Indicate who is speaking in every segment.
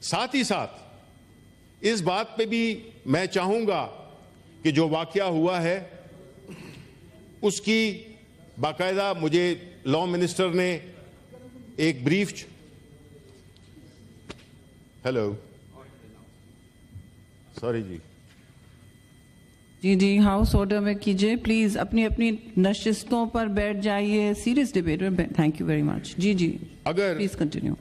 Speaker 1: साथ ही साथ इस बात पे भी मैं चाहूंगा कि जो वाकया हुआ है उसकी बाकायदा मुझे लॉ मिनिस्टर ने एक ब्रीफ, हेलो सॉरी
Speaker 2: जी हाउस ऑर्डर में कीजिए प्लीज, अपनी अपनी नशिस्तों पर बैठ जाइए, सीरियस डिबेट में। Thank you very much. जी
Speaker 1: अगर
Speaker 2: प्लीज कंटिन्यू।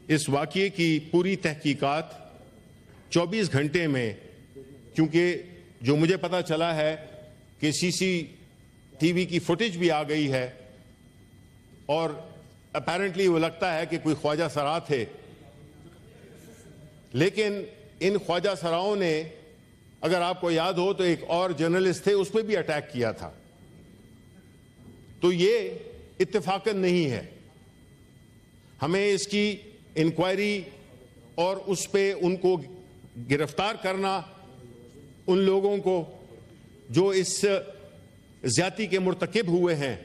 Speaker 1: इस वाकये की पूरी तहकीकात 24 घंटे में, क्योंकि जो मुझे पता चला है कि सीसीटीवी की फुटेज भी आ गई है और अपैरेंटली वो लगता है कि कोई ख्वाजा सरा थे, लेकिन इन ख्वाजा सराओं ने, अगर आपको याद हो तो एक और जर्नलिस्ट थे, उस पर भी अटैक किया था। तो ये इत्तेफाकन नहीं है। हमें इसकी इंक्वायरी और उस पे उनको गिरफ्तार करना, उन लोगों को जो इस ज्यादती के मुर्तकिब हुए हैं,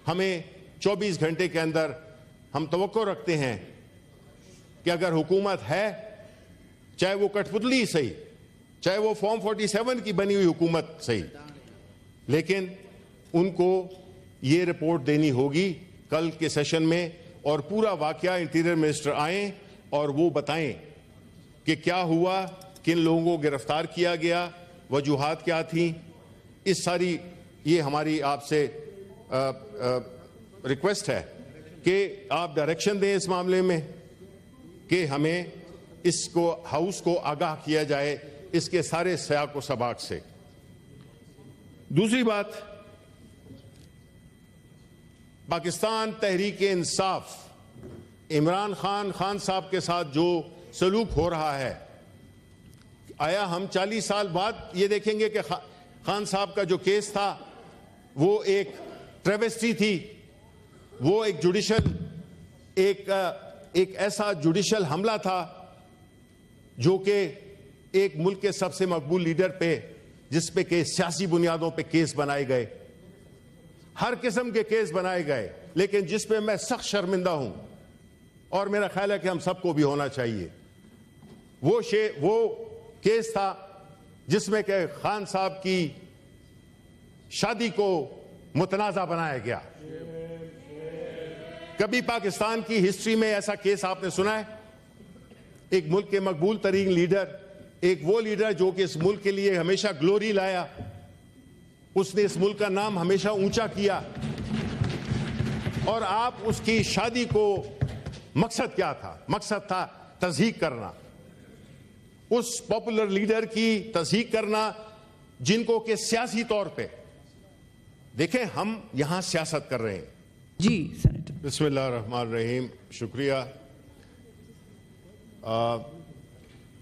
Speaker 1: हमें 24 घंटे के अंदर हम तवक्को रखते हैं कि अगर हुकूमत है, चाहे वो कठपुतली सही, चाहे वो फॉर्म 47 की बनी हुई हुकूमत सही, लेकिन उनको ये रिपोर्ट देनी होगी कल के सेशन में, और पूरा वाकया इंटीरियर मिनिस्टर आए और वो बताएं कि क्या हुआ, किन लोगों को गिरफ्तार किया गया, वजूहात क्या थी। इस सारी ये हमारी आपसे रिक्वेस्ट है कि आप डायरेक्शन दें इस मामले में कि हमें इसको हाउस को आगाह किया जाए इसके सारे सयाक व सबाक से। दूसरी बात, पाकिस्तान तहरीक इंसाफ इमरान खान साहब के साथ जो सलूक हो रहा है, आया हम 40 साल बाद ये देखेंगे कि खान साहब का जो केस था वो एक ट्रेवेस्टी थी, वो एक जुडिशल एक ऐसा जुडिशल हमला था जो कि एक मुल्क के सबसे मकबूल लीडर पे, जिस पे के सियासी बुनियादों पे केस बनाए गए, हर किस्म के केस बनाए गए, लेकिन जिस पे मैं सख्त शर्मिंदा हूं और मेरा ख्याल है कि हम सबको भी होना चाहिए, वो केस था जिसमें के खान साहब की शादी को मुतनाज़ा बनाया गया। कभी पाकिस्तान की हिस्ट्री में ऐसा केस आपने सुना है? एक मुल्क के मकबूल तरीन लीडर, एक वो लीडर जो कि इस मुल्क के लिए हमेशा ग्लोरी लाया, उसने इस मुल्क का नाम हमेशा ऊंचा किया, और आप उसकी शादी को, मकसद क्या था? मकसद था तज़हीक करना, उस पॉपुलर लीडर की तज़हीक करना जिनको कि सियासी तौर पे, देखें हम यहां सियासत कर रहे हैं।
Speaker 2: जी सेनेटर।
Speaker 1: बिस्मिल्लाहिर्रहमानिर्रहीम, शुक्रिया।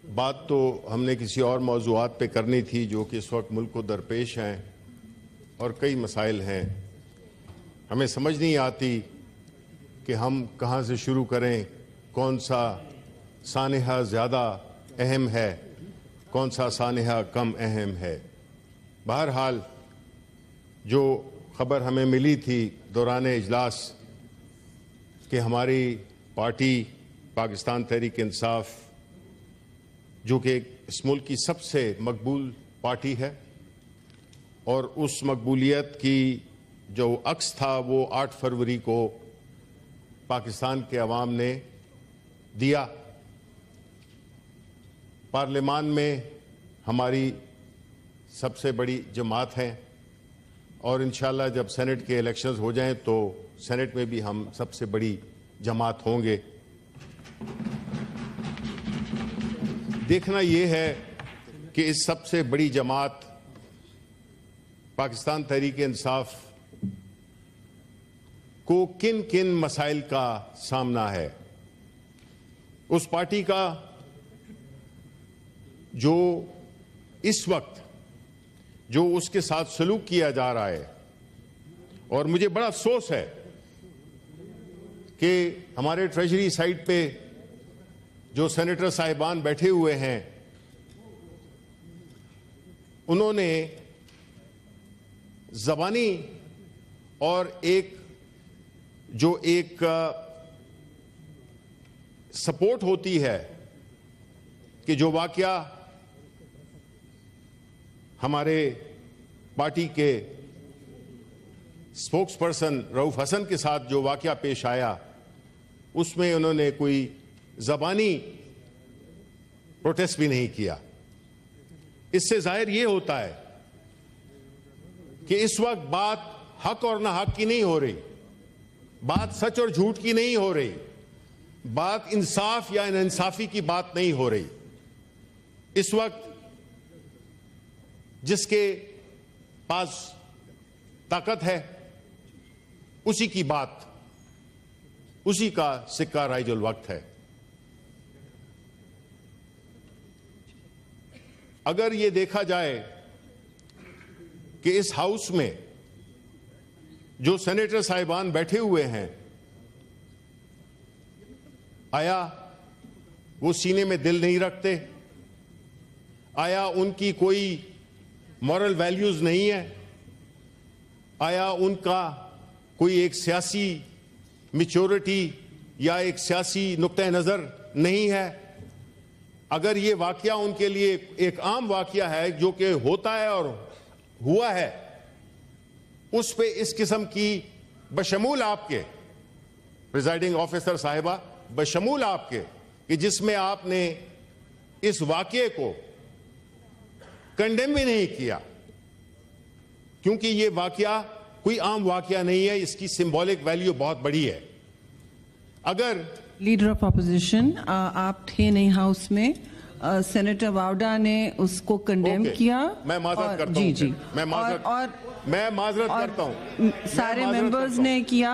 Speaker 1: बात तो हमने किसी और मौज़ूआत पे करनी थी जो कि इस वक्त मुल्क को दरपेश हैं और कई मसाइल हैं। हमें समझ नहीं आती कि हम कहाँ से शुरू करें, कौन सा सानहा ज़्यादा अहम है, कौन सा सानहा कम अहम है। बहरहाल जो खबर हमें मिली थी दौरान इजलास कि हमारी पार्टी पाकिस्तान तहरीक इंसाफ, जो कि इस मुल्क की सबसे मकबूल पार्टी है, और उस मकबूलियत की जो अक्स था वो 8 फरवरी को पाकिस्तान के अवाम ने दिया। पार्लियामान में हमारी सबसे बड़ी जमात है और इंशाअल्लाह जब सेनेट के इलेक्शंस हो जाएं तो सेनेट में भी हम सबसे बड़ी जमात होंगे। देखना यह है कि इस सबसे बड़ी जमात पाकिस्तान तहरीक इंसाफ को किन किन मसाइल का सामना है। उस पार्टी का जो इस वक्त जो उसके साथ सलूक किया जा रहा है, और मुझे बड़ा अफसोस है कि हमारे ट्रेजरी साइड पे जो सेनेटर साहिबान बैठे हुए हैं, उन्होंने ज़बानी और एक सपोर्ट होती है कि जो वाकया हमारे पार्टी के स्पोक्स पर्सन रऊफ हसन के साथ जो वाकया पेश आया, उसमें उन्होंने कोई ज़बानी प्रोटेस्ट भी नहीं किया। इससे जाहिर यह होता है कि इस वक्त बात हक और ना हक की नहीं हो रही, बात सच और झूठ की नहीं हो रही, बात इंसाफ या नाइंसाफी की बात नहीं हो रही। इस वक्त जिसके पास ताकत है उसी की बात, उसी का सिक्का राइजुल वक्त है। अगर ये देखा जाए कि इस हाउस में जो सेनेटर साहिबान बैठे हुए हैं, आया वो सीने में दिल नहीं रखते? आया उनकी कोई मॉरल वैल्यूज नहीं है? आया उनका कोई एक सियासी मैच्योरिटी या एक सियासी नुक्ता नजर नहीं है? अगर ये वाकया उनके लिए एक आम वाकया है जो कि होता है और हुआ है, उस पे इस किस्म की बशमूल आपके प्रिजाइडिंग ऑफिसर साहिबा, बशमूल आपके कि जिसमें आपने इस वाकये को कंडेम भी नहीं किया, क्योंकि ये वाकया कोई आम वाकया नहीं है, इसकी सिंबॉलिक वैल्यू बहुत बड़ी है। अगर
Speaker 2: लीडर ऑफ अपोजिशन, आप थे नहीं हाउस में, सेनेटर वावडा ने उसको कंडेम किया।
Speaker 1: मैं माजरत करता हूं।
Speaker 2: जी,
Speaker 1: मैं माजरत करता हूं।
Speaker 2: सारे मेंबर्स ने किया,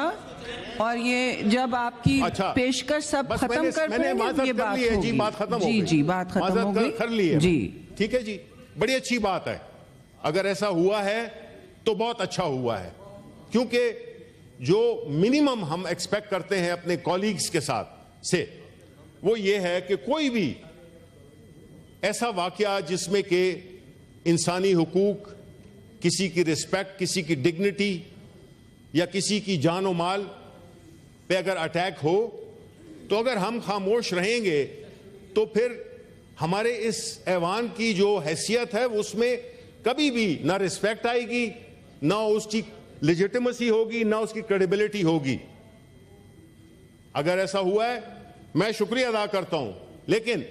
Speaker 2: और ये जब आपकी पेशकश सब खत्म कर
Speaker 1: मैंने माजरत
Speaker 2: ये
Speaker 1: कर ली है जी, बात खत्म हो गई।
Speaker 2: जी, बात खत्म हो गई,
Speaker 1: कर ली है
Speaker 2: जी,
Speaker 1: ठीक है जी, बड़ी अच्छी बात है। अगर ऐसा हुआ है तो बहुत अच्छा हुआ है, क्योंकि जो मिनिमम हम एक्सपेक्ट करते हैं अपने कॉलीग्स के साथ से, वो ये है कि कोई भी ऐसा वाकया जिसमें कि इंसानी हुकूक, किसी की रिस्पेक्ट, किसी की डिग्निटी या किसी की जान और माल पे अगर अटैक हो, तो अगर हम खामोश रहेंगे तो फिर हमारे इस ऐवान की जो हैसियत है उसमें कभी भी ना रिस्पेक्ट आएगी, ना उसकी लेजिटिमेसी होगी, ना उसकी क्रेडिबिलिटी होगी। अगर ऐसा हुआ है, मैं शुक्रिया अदा करता हूं, लेकिन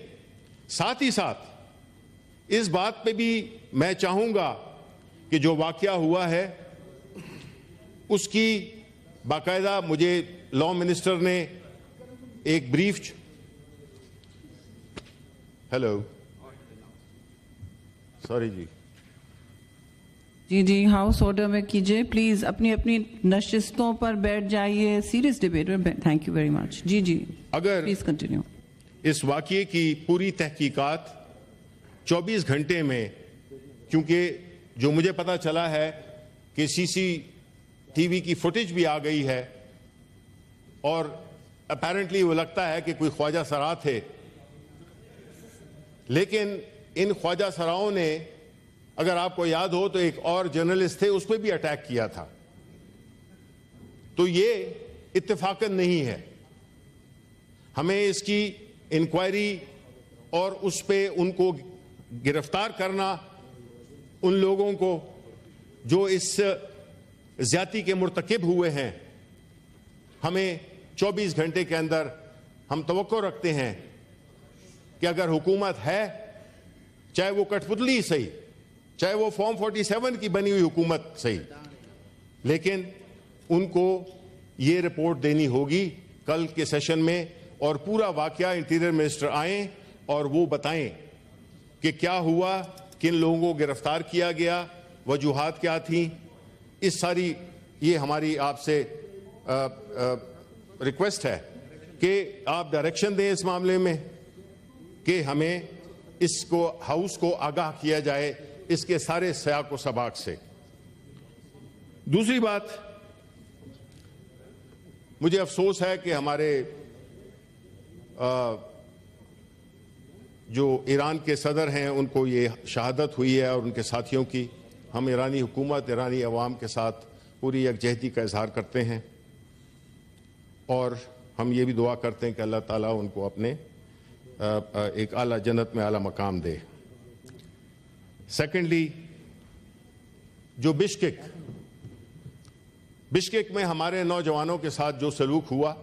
Speaker 1: साथ ही साथ इस बात पे भी मैं चाहूंगा कि जो वाकया हुआ है उसकी बाकायदा मुझे लॉ मिनिस्टर ने एक ब्रीफ, हेलो सॉरी
Speaker 2: जी, हाउस ऑर्डर में कीजिए प्लीज। अपनी अपनी नशिस्तों पर बैठ जाइए। सीरियस डिबेट में थैंक यू वेरी मच। जी,
Speaker 1: अगर
Speaker 2: प्लीज कंटिन्यू।
Speaker 1: इस वाकये की पूरी तहकीकात 24 घंटे में, क्योंकि जो मुझे पता चला है कि CCTV की फुटेज भी आ गई है और अपेरेंटली वो लगता है कि कोई ख्वाजा सरा थे, लेकिन इन ख्वाजा सराओं ने, अगर आपको याद हो तो एक और जर्नलिस्ट थे, उस पर भी अटैक किया था। तो ये इत्तेफाकन नहीं है। हमें इसकी इंक्वायरी और उस पे उनको गिरफ्तार करना, उन लोगों को जो इस ज्यादती के मुर्तकिब हुए हैं, हमें 24 घंटे के अंदर हम तवक्को रखते हैं कि अगर हुकूमत है, चाहे वो कठपुतली सही, चाहे वो फॉर्म 47 की बनी हुई हुकूमत सही, लेकिन उनको ये रिपोर्ट देनी होगी कल के सेशन में, और पूरा वाकया इंटीरियर मिनिस्टर आए और वो बताएं कि क्या हुआ, किन लोगों को गिरफ्तार किया गया, वजूहात क्या थी। इस सारी ये हमारी आपसे रिक्वेस्ट है कि आप डायरेक्शन दें इस मामले में कि हमें इसको हाउस को आगाह किया जाए इसके सारे सयाक व सबाक से। दूसरी बात, मुझे अफसोस है कि हमारे जो ईरान के सदर हैं उनको ये शहादत हुई है और उनके साथियों की। हम ईरानी हुकूमत, ईरानी अवाम के साथ पूरी यकजहती का इजहार करते हैं और हम ये भी दुआ करते हैं कि अल्लाह ताला उनको अपने एक आला जन्नत में आला मकाम दे। सेकेंडली, जो बिश्केक में हमारे नौजवानों के साथ जो सलूक हुआ,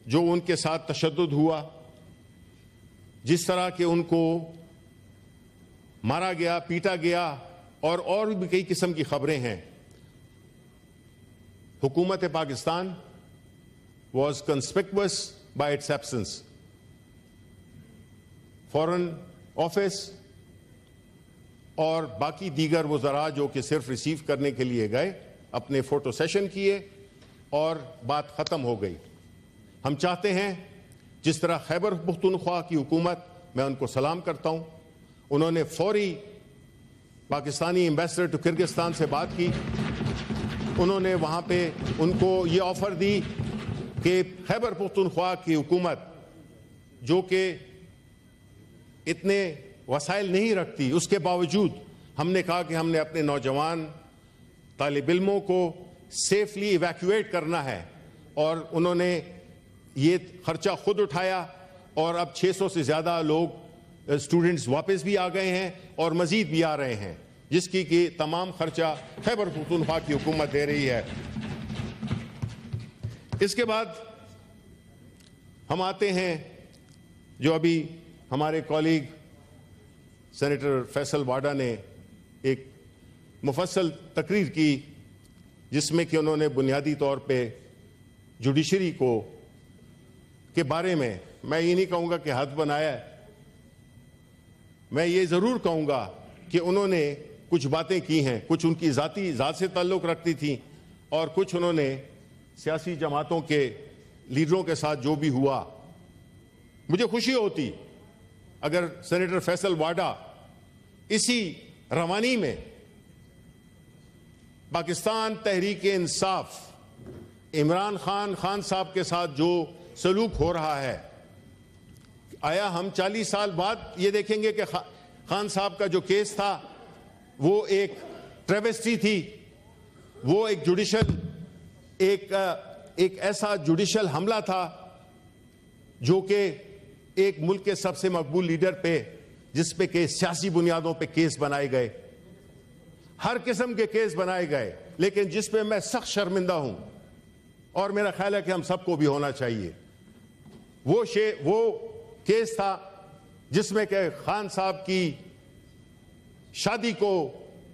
Speaker 1: जो उनके साथ तशद्दुद हुआ, जिस तरह के उनको मारा गया, पीटा गया और भी कई किस्म की खबरें हैं। हुकूमत Pakistan was conspicuous by its absence. Foreign office और बाकी दीगर वज़रा जो कि सिर्फ रिसीव करने के लिए गए, अपने फोटो सेशन किए और बात ख़त्म हो गई। हम चाहते हैं जिस तरह खैबर पख्तूनख्वा की हुकूमत, मैं उनको सलाम करता हूँ, उन्होंने फौरी पाकिस्तानी एम्बेसडर टू किर्गिस्तान से बात की। उन्होंने वहाँ पे उनको ये ऑफ़र दी कि खैबर पख्तूनख्वा की हुकूमत जो कि इतने वसाइल नहीं रखती, उसके बावजूद हमने कहा कि हमने अपने नौजवान तालिब इल्मों को सेफली इवैक्यूएट करना है, और उन्होंने ये खर्चा खुद उठाया और अब 600 से ज़्यादा लोग स्टूडेंट्स वापस भी आ गए हैं और मज़ीद भी आ रहे हैं, जिसकी कि तमाम खर्चा खैबर पख्तूनख्वा की हुकूमत दे रही है। इसके बाद हम आते हैं जो अभी हमारे कॉलीग सेनेटर फैसल वाडा ने एक मुफस्सल तकरीर की, जिसमें कि उन्होंने बुनियादी तौर पे जुडिशरी को के बारे में, मैं ये नहीं कहूँगा कि हाथ बनाया है, मैं ये ज़रूर कहूँगा कि उन्होंने कुछ बातें की हैं, कुछ उनकी ज़ात से ताल्लुक़ रखती थी और कुछ उन्होंने सियासी जमातों के लीडरों के साथ जो भी हुआ। मुझे खुशी होती अगर सेनेटर फैसल वाडा इसी रवानी में पाकिस्तान तहरीक इंसाफ इमरान खान साहब के साथ जो सलूक हो रहा है, आया हम 40 साल बाद ये देखेंगे कि खान साहब का जो केस था वो एक ट्रेवेस्टी थी, वो एक जुडिशल एक ऐसा जुडिशल हमला था जो कि एक मुल्क के सबसे मकबूल लीडर पे, जिस पे के सियासी बुनियादों पे केस बनाए गए, हर किस्म के केस बनाए गए, लेकिन जिस पे मैं सख्त शर्मिंदा हूं और मेरा ख्याल है कि हम सबको भी होना चाहिए, वो केस था जिसमें के खान साहब की शादी को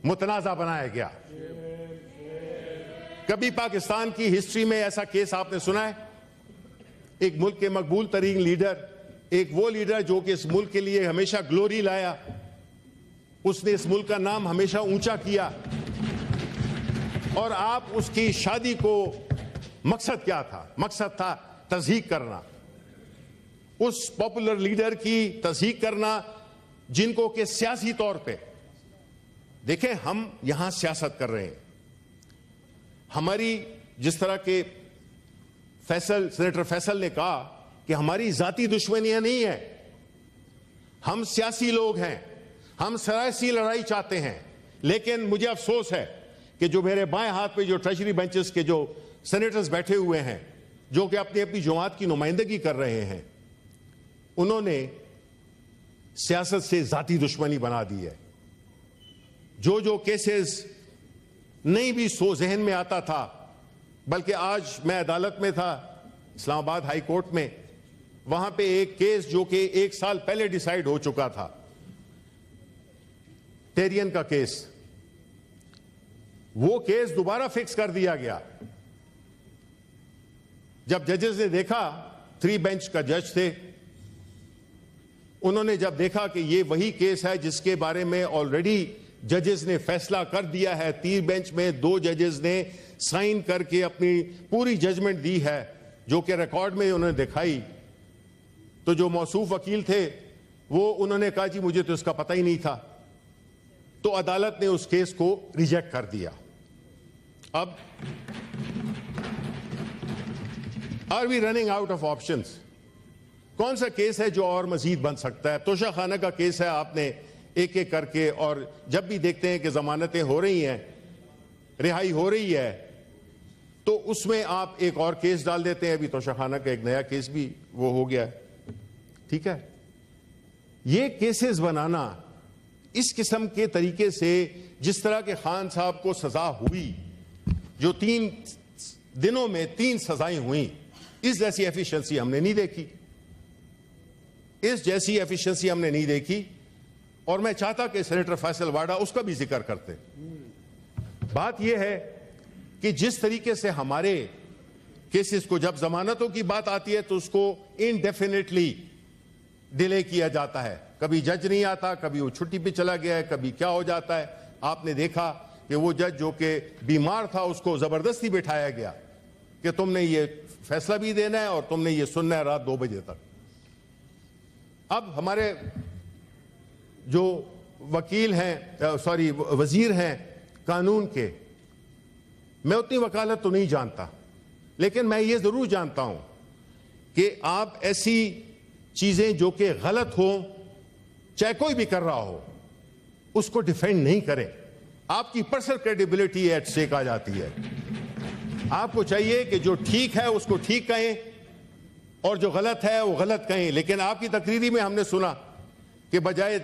Speaker 1: मुतनाज़ा बनाया गया। कभी पाकिस्तान की हिस्ट्री में ऐसा केस आपने सुना है? एक मुल्क के मकबूल तरीन लीडर, एक वो लीडर जो कि इस मुल्क के लिए हमेशा ग्लोरी लाया, उसने इस मुल्क का नाम हमेशा ऊंचा किया, और आप उसकी शादी को मकसद क्या था? मकसद था तज़हीक करना, उस पॉपुलर लीडर की तज़हीक करना जिनको कि सियासी तौर पे, देखें हम यहां सियासत कर रहे हैं, हमारी जिस तरह के सेनेटर फैसल ने कहा कि हमारी जाती दुश्मनियां नहीं है, हम सियासी लोग हैं, हम सियासी लड़ाई चाहते हैं। लेकिन मुझे अफसोस है कि जो मेरे बाएं हाथ पे जो ट्रेजरी बेंचेस के जो सेनेटर्स बैठे हुए हैं, जो कि अपनी अपनी जमात की नुमाइंदगी कर रहे हैं, उन्होंने सियासत से जाती दुश्मनी बना दी है। जो केसेस नहीं भी जहन में आता था, बल्कि आज मैं अदालत में था इस्लामाबाद हाई कोर्ट में, वहां पे एक केस जो कि 1 साल पहले डिसाइड हो चुका था, टेरियन का केस, वो केस दोबारा फिक्स कर दिया गया। जब जजेस ने देखा, 3 बेंच का जज थे, उन्होंने जब देखा कि ये वही केस है जिसके बारे में ऑलरेडी जजेस ने फैसला कर दिया है, 3 बेंच में 2 जजेस ने साइन करके अपनी पूरी जजमेंट दी है जो कि रिकॉर्ड में उन्होंने दिखाई, तो जो मौसूफ वकील थे वो उन्होंने कहा जी मुझे तो इसका पता ही नहीं था, तो अदालत ने उस केस को रिजेक्ट कर दिया। अब are we running out of options? कौन सा केस है जो और मजीद बन सकता है? तोशाखाना का केस है, आपने एक एक करके, और जब भी देखते हैं कि जमानतें हो रही हैं, रिहाई हो रही है, तो उसमें आप एक और केस डाल देते हैं। अभी तोशाखाना का एक नया केस भी वो हो गया है। ठीक है, ये केसेस बनाना इस किस्म के तरीके से, जिस तरह के खान साहब को सजा हुई, जो 3 दिनों में 3 सजाएं हुई, इस जैसी एफिशिएंसी हमने नहीं देखी, इस जैसी एफिशिएंसी हमने नहीं देखी। और मैं चाहता कि सेनेटर फैसल वाडा उसका भी जिक्र करते। बात यह है कि जिस तरीके से हमारे केसेस को, जब जमानतों की बात आती है तो उसको इनडेफिनेटली डिले किया जाता है, कभी जज नहीं आता, कभी वो छुट्टी पे चला गया है, कभी क्या हो जाता है। आपने देखा कि वो जज जो कि बीमार था उसको जबरदस्ती बिठाया गया कि तुमने ये फैसला भी देना है और तुमने ये सुनना है रात 2 बजे तक। अब हमारे जो वकील हैं, सॉरी वजीर हैं कानून के, मैं उतनी वकालत तो नहीं जानता, लेकिन मैं ये जरूर जानता हूं कि आप ऐसी चीजें जो कि गलत हो, चाहे कोई भी कर रहा हो, उसको डिफेंड नहीं करें। आपकी पर्सनल क्रेडिबिलिटी एट स्टेक आ जाती है। आपको चाहिए कि जो ठीक है उसको ठीक कहें और जो गलत है वो गलत कहें। लेकिन आपकी तकरीरी में हमने सुना कि बजाय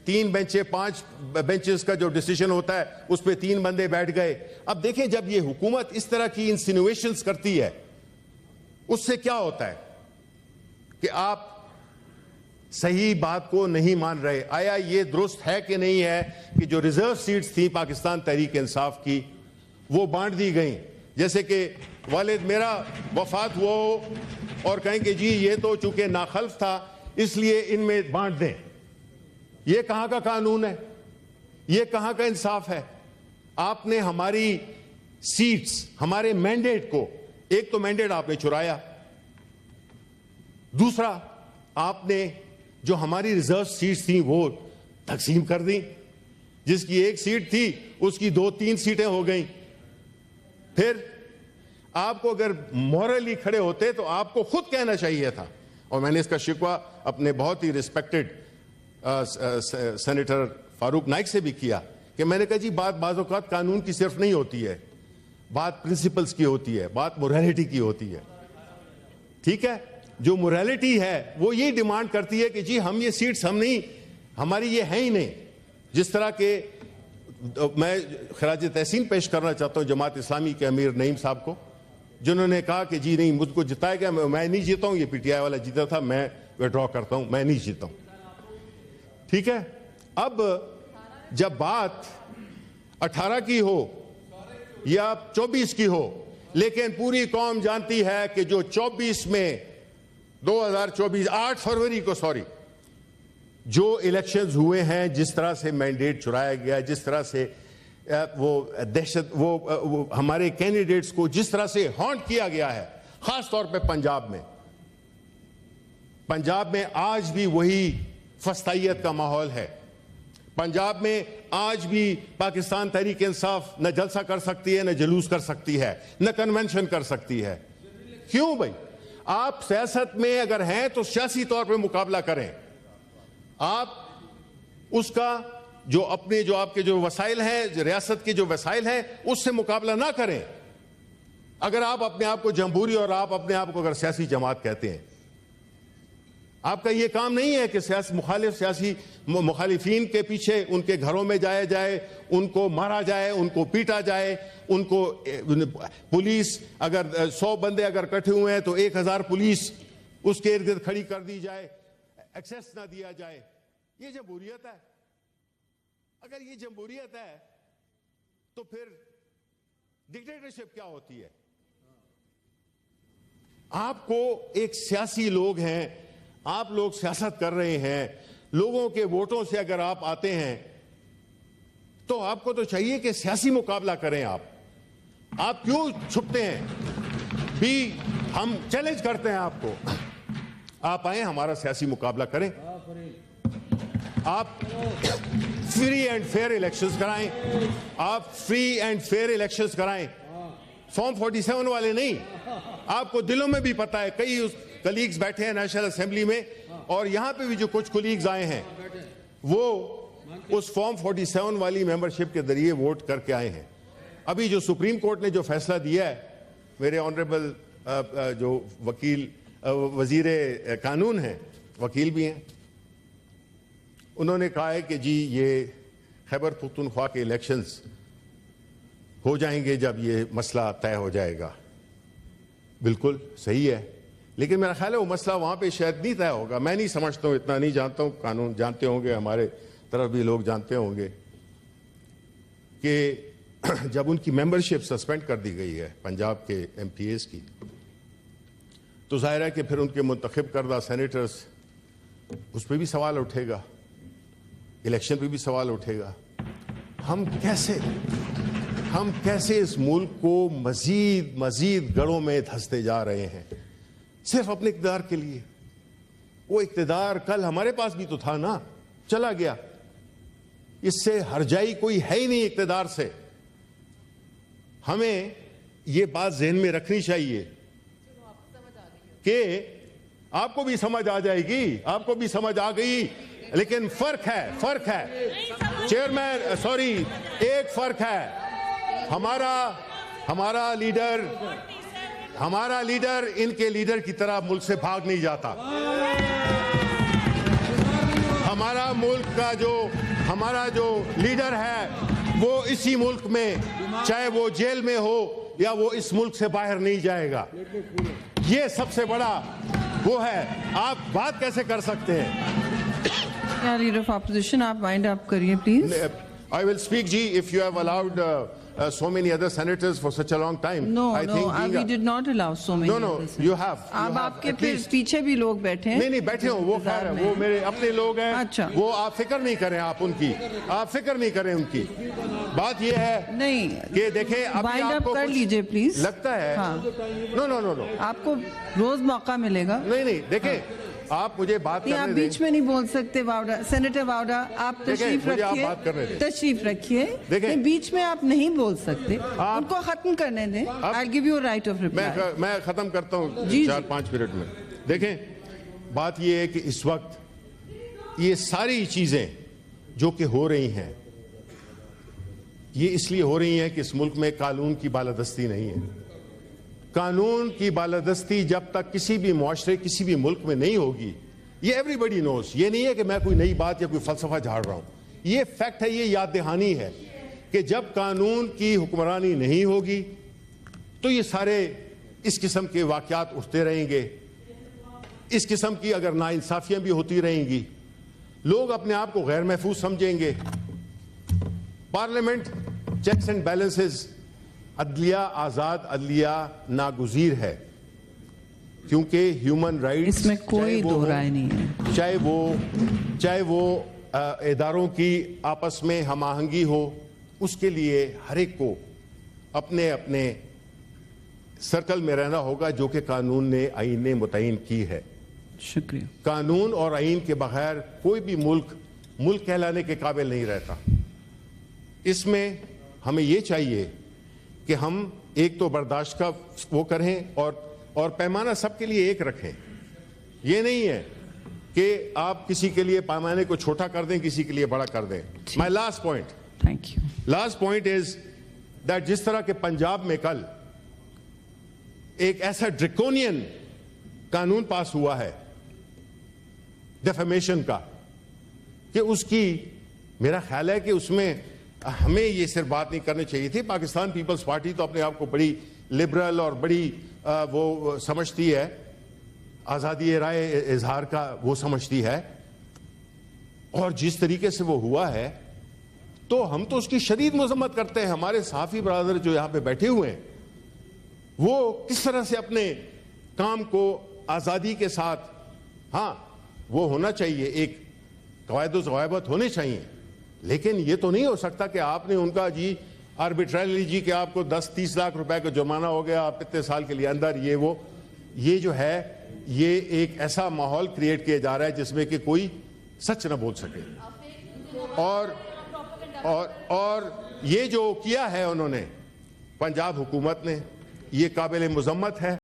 Speaker 1: 3 बेंचे 5 बेंचेस का जो डिसीजन होता है उस पर 3 बंदे बैठ गए। अब देखें, जब ये हुकूमत इस तरह की इंसिनुएशंस करती है, उससे क्या होता है कि आप सही बात को नहीं मान रहे। आया ये दुरुस्त है कि नहीं है कि जो रिजर्व सीट्स थी पाकिस्तान तहरीक इंसाफ की, वो बांट दी गई। जैसे कि वालिद मेरा वफात हुआ हो और कहें कि जी ये तो चूंकि नाखल्फ था इसलिए इनमें बांट दें। ये कहां का कानून है? ये कहां का इंसाफ है? आपने हमारी सीट्स, हमारे मैंडेट को, एक तो मैंडेट आपने चुराया, दूसरा आपने जो हमारी रिजर्व सीट्स थी वो तकसीम कर दी। जिसकी 1 सीट थी उसकी 2-3 सीटें हो गई। फिर आपको अगर मॉरली खड़े होते तो आपको खुद कहना चाहिए था, और मैंने इसका शिकवा अपने बहुत ही रिस्पेक्टेड सेनेटर फारूक नाइक से भी किया कि मैंने कहा जी बात बाज़ औक़ात कानून की सिर्फ नहीं होती है, बात प्रिंसिपल्स की होती है, बात मोरालिटी की होती है। ठीक है, जो मोरालिटी है वो ये डिमांड करती है कि जी हम ये सीट्स हम नहीं, हमारी ये है ही नहीं। जिस तरह के मैं खराज तहसीन पेश करना चाहता हूं जमात इस्लामी के अमीर नईम साहब को, जिन्होंने कहा कि जी नहीं मुझको जिताया गया, मैं नहीं जीता हूं, ये पीटीआई वाला जीता था, मैं विड्रॉ करता हूं, मैं नहीं जीता हूं। ठीक है, अब जब बात 18 की हो या 24 की हो, लेकिन पूरी कौम जानती है कि जो 24 में 2024 8 फरवरी को जो इलेक्शंस हुए हैं, जिस तरह से मैंडेट चुराया गया, जिस तरह से वो दहशत, वो हमारे कैंडिडेट्स को जिस तरह से हॉन्ट किया गया है, खास तौर पे पंजाब में आज भी वही फस्तायत का माहौल है। पंजाब में आज भी पाकिस्तान तहरीक इंसाफ न जलसा कर सकती है, न जुलूस कर सकती है, न कन्वेंशन कर सकती है। क्यों भाई? आप सियासत में अगर हैं तो सियासी तौर पे मुकाबला करें। आप उसका जो आपके जो वसाइल हैं, रियासत के जो वसाइल हैं, उससे मुकाबला ना करें। अगर आप अपने आप को जमहूरी और आप अपने आप को अगर सियासी जमात कहते हैं, आपका यह काम नहीं है कि मुखालिफिन के पीछे उनके घरों में जाया जाए, उनको मारा जाए, उनको पीटा जाए, उनको पुलिस अगर 100 बंदे अगर इकट्ठे हुए हैं तो 1000 पुलिस उसके इर्द गिर्द खड़ी कर दी जाए, एक्सेस ना दिया जाए। ये जमहूरियत है? अगर ये जमहूरियत है तो फिर डिक्टेटरशिप क्या होती है? आपको एक सियासी लोग हैं, आप लोग सियासत कर रहे हैं, लोगों के वोटों से अगर आप आते हैं तो आपको तो चाहिए कि सियासी मुकाबला करें। आप क्यों छुपते हैं? भी हम चैलेंज करते हैं आपको, आप आए हमारा सियासी मुकाबला करें। आप फ्री एंड फेयर इलेक्शंस कराएं, आप फ्री एंड फेयर इलेक्शंस कराएं, फॉर्म 47 वाले नहीं। आपको दिलों में भी पता है, कई कलीग्स बैठे हैं नेशनल असेंबली में, और यहां पे भी जो कुछ कलीग्स आए हैं वो उस फॉर्म 47 वाली मेंबरशिप के जरिए वोट करके आए हैं। अभी जो सुप्रीम कोर्ट ने जो फैसला दिया है, मेरे ऑनरेबल जो वजीर कानून हैं वकील भी हैं। उन्होंने कहा है कि जी ये खैबर पख्तूनख्वा के इलेक्शंस हो जाएंगे जब ये मसला तय हो जाएगा। बिल्कुल सही है, लेकिन मेरा ख्याल है वो मसला वहां पे शायद नहीं तय होगा। मैं नहीं समझता हूं, इतना नहीं जानता हूं, कानून जानते होंगे, हमारे तरफ भी लोग जानते होंगे कि जब उनकी मेंबरशिप सस्पेंड कर दी गई है पंजाब के MPAs की, तो जाहिर है कि फिर उनके मुंतखब करदा सेनेटर्स, उस पर भी सवाल उठेगा, इलेक्शन पे भी सवाल उठेगा। हम कैसे इस मुल्क को मजीद गढ़ों में धंसते जा रहे हैं सिर्फ अपने इक़्तिदार के लिए। वो इक़्तिदार कल हमारे पास भी तो था ना, चला गया। इससे हरजाई कोई है ही नहीं इक़्तिदार से। हमें ये बात ज़हन में रखनी चाहिए कि आपको भी समझ आ जाएगी, आपको भी समझ आ गई, लेकिन फर्क है चेयरमैन, सॉरी, एक फर्क है। हमारा लीडर इनके लीडर की तरह मुल्क से भाग नहीं जाता। हमारा जो लीडर है वो इसी मुल्क में, चाहे वो जेल में हो या वो इस मुल्क से बाहर नहीं जाएगा। ये सबसे बड़ा वो है। आप बात कैसे कर सकते हैं?
Speaker 2: लीडर ऑफ ऑपोजिशन, आप वाइंड अप करिए please.
Speaker 1: I will speak, Ji, if you have allowed so many other senators for such a long time.
Speaker 2: No,
Speaker 1: I think
Speaker 2: we did not allow so many.
Speaker 1: No,
Speaker 2: others.
Speaker 1: you have.
Speaker 2: अब आपके पीछे भी लोग बैठे हैं।
Speaker 1: नहीं बैठे हो, वो खैर वो मेरे अपने लोग हैं।
Speaker 2: अच्छा, वो
Speaker 1: आप फिक्र नहीं करें, आप फिक्र नहीं करें उनकी। बात ये है
Speaker 2: नहीं
Speaker 1: कि देखें, अभी आपको
Speaker 2: कर लीजिए प्लीज।
Speaker 1: लगता है नो,
Speaker 2: आपको रोज मौका मिलेगा।
Speaker 1: नहीं देखें, आप मुझे बात करने दें।
Speaker 2: आप बीच में नहीं बोल सकते। वावड़ा, सेनेटर वावड़ा, आप तशरीफ रखिए। देखिए, बीच में आप नहीं बोल सकते, उनको खत्म करने दें। I'll give you a right of reply।
Speaker 1: मैं खत्म करता हूँ 4-5 मिनट में। देखें, बात ये है कि इस वक्त ये सारी चीजें जो कि हो रही हैं, ये इसलिए हो रही हैं कि इस मुल्क में कानून की बालादस्ती नहीं है। कानून की बालादस्ती जब तक किसी भी मुआशरे, किसी भी मुल्क में नहीं होगी, ये एवरीबडी नोज। ये नहीं है कि मैं कोई नई बात या कोई फलसफा झाड़ रहा हूं, ये फैक्ट है, ये याद दहानी है कि जब कानून की हुक्मरानी नहीं होगी तो ये सारे इस किस्म के वाकयात उठते रहेंगे। इस किस्म की अगर नाइंसाफियां भी होती रहेंगी, लोग अपने आप को गैर महफूज समझेंगे। पार्लियामेंट चेक्स एंड बैलेंसेस, अदलिया आजाद, अदलिया नागुजीर है, क्योंकि ह्यूमन राइट्स,
Speaker 2: इसमें कोई दो राय नहीं है।
Speaker 1: चाहे वो इदारों की आपस में हम-आहंगी हो, उसके लिए हर एक को अपने अपने सर्कल में रहना होगा, जो कि कानून ने, आईन ने मुतय्यन की है।
Speaker 2: शुक्रिया। कानून
Speaker 1: और आईन के बगैर कोई भी मुल्क कहलाने के काबिल नहीं रहता। इसमें हमें यह चाहिए कि हम एक तो बर्दाश्त का वो करें और पैमाना सबके लिए एक रखें। ये नहीं है कि आप किसी के लिए पैमाने को छोटा कर दें, किसी के लिए बड़ा कर दें। My last point is that जिस तरह के पंजाब में कल एक ऐसा ड्रैकोनियन कानून पास हुआ है डिफेमेशन का, कि उसकी, मेरा ख्याल है कि उसमें हमें ये सिर्फ बात नहीं करनी चाहिए थी। पाकिस्तान पीपल्स पार्टी तो अपने आप को बड़ी लिबरल और बड़ी वो समझती है, आज़ादी राय इजहार का वो समझती है, और जिस तरीके से वो हुआ है तो हम तो उसकी शदीद मजम्मत करते हैं। हमारे सहाफ़ी बरादर जो यहाँ पे बैठे हुए हैं, वो किस तरह से अपने काम को आज़ादी के साथ, हाँ वो होना चाहिए, एक कवायद-ओ-ज़वाबित होने चाहिए, लेकिन ये तो नहीं हो सकता कि आपने उनका जी आर्बिट्ररीली जी कि आपको 10-30 लाख रुपए का जुर्माना हो गया, आप इतने साल के लिए अंदर, ये जो है, ये एक ऐसा माहौल क्रिएट किया जा रहा है जिसमें कि कोई सच न बोल सके। और ये जो किया है उन्होंने, पंजाब हुकूमत ने, ये काबिल मुज़म्मत है।